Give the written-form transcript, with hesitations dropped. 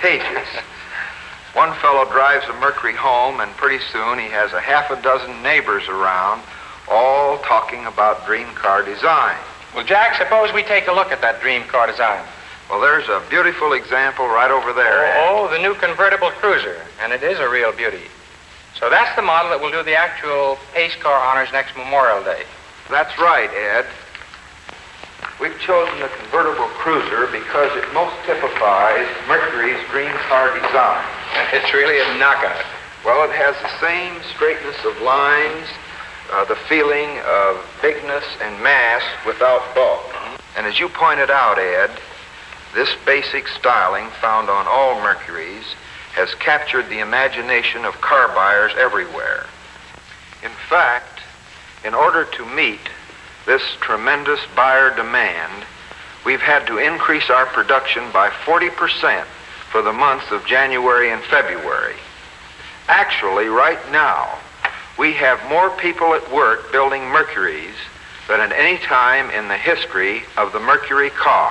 contagious. One fellow drives a Mercury home, and pretty soon he has a half a dozen neighbors around, all talking about dream car design. Well, Jack, suppose we take a look at that dream car design. Well, there's a beautiful example right over there, Ed. Oh, the new convertible cruiser, and it is a real beauty. So that's the model that will do the actual pace car honors next Memorial Day. That's right, Ed. We've chosen the convertible cruiser because it most typifies Mercury's dream car design. It's really a knockout. Well, it has the same straightness of lines, the feeling of bigness and mass without bulk. And as you pointed out, Ed, this basic styling found on all Mercuries has captured the imagination of car buyers everywhere. In fact, in order to meet this tremendous buyer demand, we've had to increase our production by 40% for the months of January and February. Actually, right now, we have more people at work building Mercuries than at any time in the history of the Mercury car.